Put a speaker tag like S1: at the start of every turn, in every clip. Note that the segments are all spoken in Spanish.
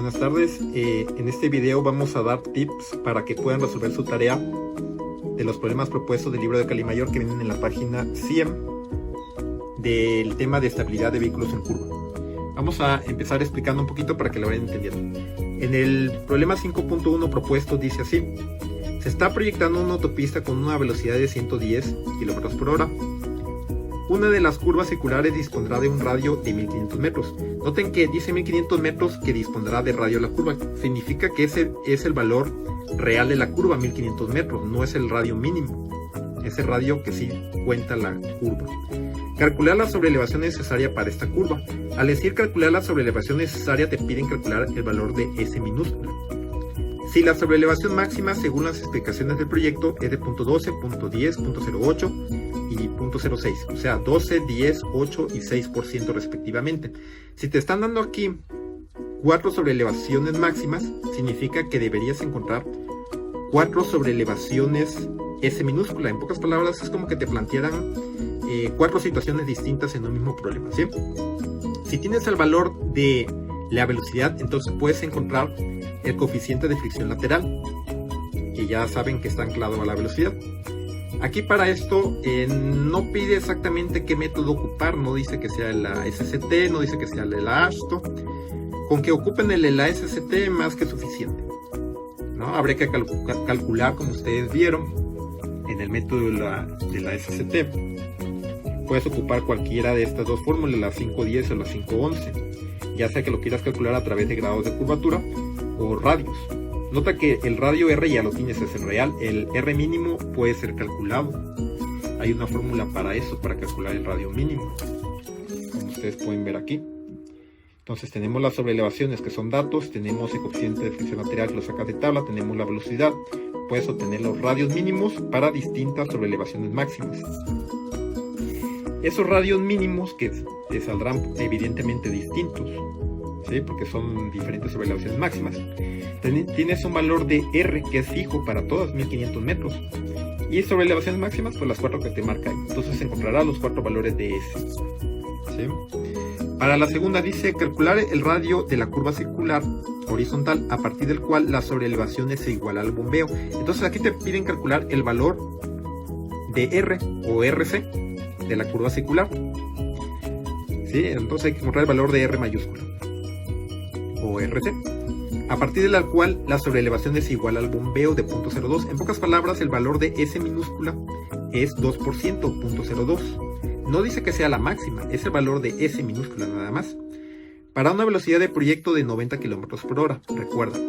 S1: buenas tardes. En este video vamos a dar tips para que puedan resolver su tarea de los problemas propuestos del libro de Calimayor que vienen en la página 100 del tema de estabilidad de vehículos en curva. Vamos a empezar explicando un poquito para que lo vayan entendiendo. En el problema 5.1 propuesto dice así: se está proyectando una autopista con una velocidad de 110 km por hora. Una de las curvas circulares dispondrá de un radio de 1500 metros. Noten que dice 1500 metros que dispondrá de radio la curva. Significa que ese es el valor real de la curva, 1500 metros. No es el radio mínimo. Es el radio que sí cuenta la curva. Calcular la sobreelevación necesaria para esta curva. Al decir calcular la sobreelevación necesaria, te piden calcular el valor de S minúscula. Si la sobreelevación máxima, según las explicaciones del proyecto, es de 0.12, 0.10, 0.08 y 0.06, o sea, 12, 10, 8 y 6% respectivamente. Si te están dando aquí 4 sobreelevaciones máximas, significa que deberías encontrar 4 sobreelevaciones S minúscula. En pocas palabras, es como que te plantearan 4 situaciones distintas en un mismo problema, ¿sí? Si tienes el valor de la velocidad, entonces puedes encontrar el coeficiente de fricción lateral, que ya saben que está anclado a la velocidad. Aquí para esto no pide exactamente qué método ocupar, no dice que sea la SCT, no dice que sea la ASTO. Con que ocupen la SCT más que suficiente, ¿no? Habría que calcular, como ustedes vieron, en el método de la SCT. Puedes ocupar cualquiera de estas dos fórmulas, la 510 o la 511, ya sea que lo quieras calcular a través de grados de curvatura o radios. Nota que el radio R ya lo tienes, es el real. El R mínimo puede ser calculado. Hay una fórmula para eso, para calcular el radio mínimo, como ustedes pueden ver aquí. Entonces tenemos las sobreelevaciones, que son datos, tenemos el coeficiente de fricción lateral que lo sacas de tabla, tenemos la velocidad. Puedes obtener los radios mínimos para distintas sobreelevaciones máximas. Esos radios mínimos que te saldrán evidentemente distintos, ¿sí? Porque son diferentes sobreelevaciones máximas. Tienes un valor de R que es fijo para todas, 1500 metros. Y sobre elevaciones máximas, pues las 4 que te marca ahí. Entonces encontrarás los 4 valores de S, ¿sí? Para la segunda dice calcular el radio de la curva circular horizontal a partir del cual la sobreelevación es igual al bombeo. Entonces aquí te piden calcular el valor de R o RC de la curva circular, ¿sí? Entonces hay que encontrar el valor de R mayúscula o RC, a partir de la cual la sobreelevación es igual al bombeo de 0.02. En pocas palabras, el valor de S minúscula es 2%, 0.02. No dice que sea la máxima, es el valor de S minúscula nada más. Para una velocidad de proyecto de 90 km por hora. Recuerda,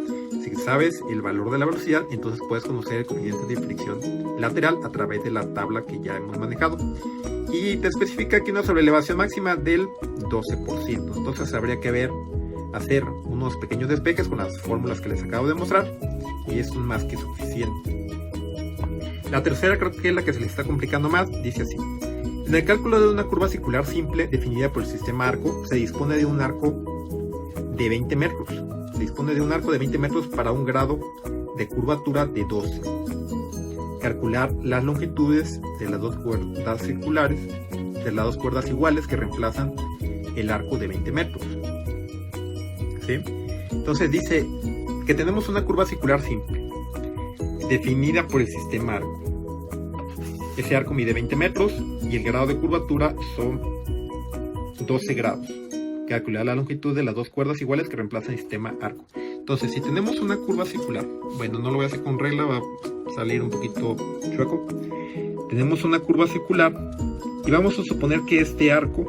S1: si sabes el valor de la velocidad, entonces puedes conocer el coeficiente de fricción lateral a través de la tabla que ya hemos manejado. Y te especifica aquí una sobreelevación máxima del 12%. Entonces habría que hacer unos pequeños despejes con las fórmulas que les acabo de mostrar, y es más que suficiente. La tercera creo que es la que se les está complicando más. Dice así: en el cálculo de una curva circular simple definida por el sistema arco, se dispone de un arco de 20 metros. Se dispone de un arco de 20 metros para un grado de curvatura de 12. Calcular las longitudes de las dos cuerdas circulares, de las dos cuerdas iguales que reemplazan el arco de 20 metros. ¿Sí? Entonces dice que tenemos una curva circular simple, definida por el sistema arco. Ese arco mide 20 metros y el grado de curvatura son 12 grados. Calcular la longitud de las dos cuerdas iguales que reemplazan el sistema arco. Entonces, si tenemos una curva circular, bueno, no lo voy a hacer con regla, va a salir un poquito chueco. Tenemos una curva circular y vamos a suponer que este arco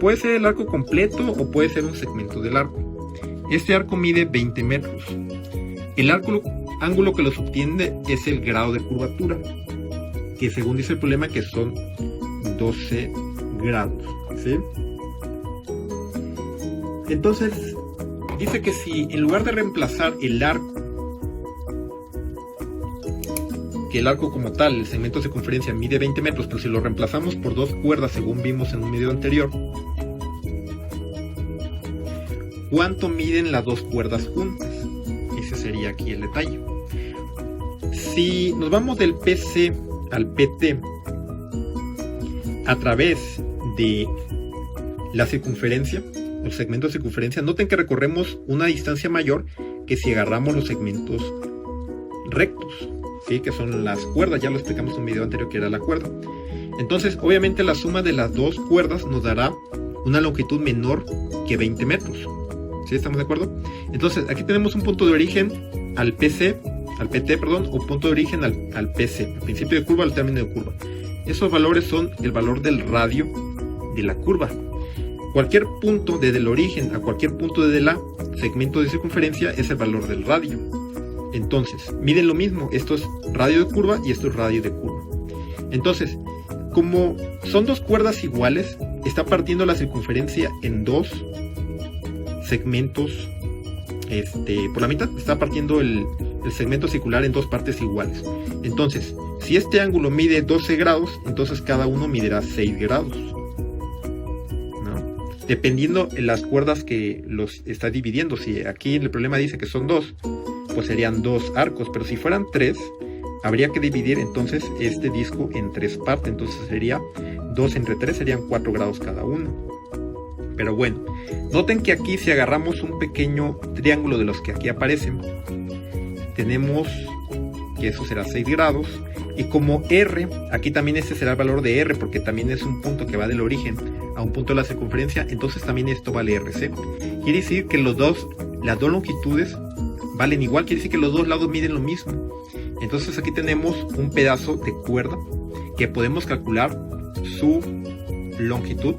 S1: puede ser el arco completo o puede ser un segmento del arco. Este arco mide 20 metros. El ángulo que lo subtiende es el grado de curvatura, que según dice el problema que son 12 grados, ¿sí? Entonces dice que si en lugar de reemplazar el arco, que el arco como tal, el segmento de circunferencia mide 20 metros, pero si lo reemplazamos por dos cuerdas según vimos en un video anterior, ¿cuánto miden las dos cuerdas juntas? Ese sería aquí el detalle. Si nos vamos del PC al PT a través de la circunferencia, los segmentos de circunferencia, noten que recorremos una distancia mayor que si agarramos los segmentos rectos, ¿sí? Que son las cuerdas. Ya lo explicamos en un video anterior que era la cuerda. Entonces, obviamente la suma de las dos cuerdas nos dará una longitud menor que 20 metros. ¿Sí? ¿Estamos de acuerdo? Entonces, aquí tenemos un punto de origen al PT, o punto de origen al PC, al principio de curva, al término de curva. Esos valores son el valor del radio de la curva. Cualquier punto desde el origen a cualquier punto desde la segmento de circunferencia es el valor del radio. Entonces, miren lo mismo, esto es radio de curva y esto es radio de curva. Entonces, como son dos cuerdas iguales, está partiendo la circunferencia en dos segmentos por la mitad. Está partiendo el segmento circular en dos partes iguales. Entonces, si este ángulo mide 12 grados, entonces cada uno medirá 6 grados. ¿No? Dependiendo de las cuerdas que los está dividiendo. Si aquí el problema dice que son dos, pues serían dos arcos. Pero si fueran tres, habría que dividir entonces este disco en tres partes. Entonces sería 2 entre 3, serían 4 grados cada uno. Pero bueno, noten que aquí si agarramos un pequeño triángulo de los que aquí aparecen, tenemos que eso será 6 grados. Y como R, aquí también este será el valor de R, porque también es un punto que va del origen a un punto de la circunferencia, entonces también esto vale RC. Quiere decir que las dos longitudes valen igual, quiere decir que los dos lados miden lo mismo. Entonces aquí tenemos un pedazo de cuerda que podemos calcular su longitud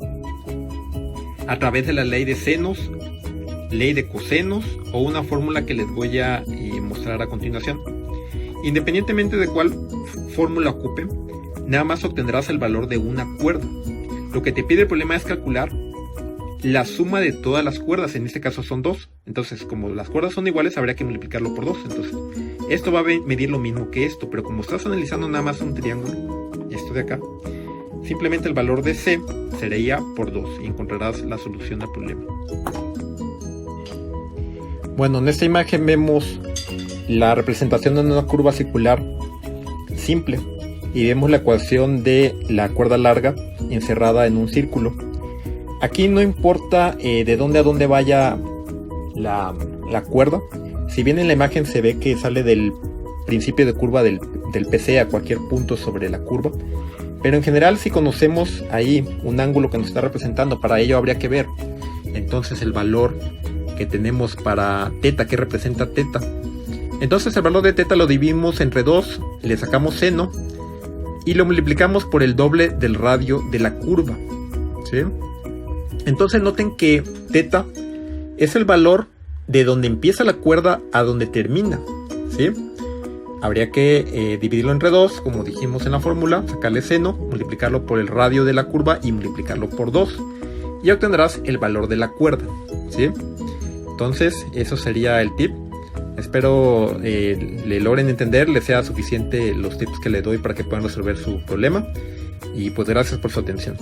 S1: a través de la ley de senos, ley de cosenos o una fórmula que les voy a mostrar a continuación. Independientemente de cuál fórmula ocupen, nada más obtendrás el valor de una cuerda. Lo que te pide el problema es calcular la suma de todas las cuerdas, en este caso son 2. Entonces, como las cuerdas son iguales, habría que multiplicarlo por 2. Entonces, esto va a medir lo mismo que esto, pero como estás analizando nada más un triángulo, esto de acá, simplemente el valor de C sería por 2 y encontrarás la solución al problema. Bueno, en esta imagen vemos la representación de una curva circular simple y vemos la ecuación de la cuerda larga encerrada en un círculo. Aquí no importa de dónde a dónde vaya la cuerda. Si bien en la imagen se ve que sale del principio de curva del PC a cualquier punto sobre la curva, pero en general si conocemos ahí un ángulo que nos está representando, para ello habría que ver entonces el valor que tenemos para teta, que representa teta. Entonces el valor de teta lo dividimos entre 2, le sacamos seno y lo multiplicamos por el doble del radio de la curva, ¿sí? Entonces noten que teta es el valor de donde empieza la cuerda a donde termina, ¿sí? Habría que dividirlo entre 2, como dijimos en la fórmula, sacarle seno, multiplicarlo por el radio de la curva y multiplicarlo por 2. Y obtendrás el valor de la cuerda, ¿sí? Entonces, eso sería el tip. Espero le logren entender, les sea suficiente los tips que le doy para que puedan resolver su problema. Y pues gracias por su atención.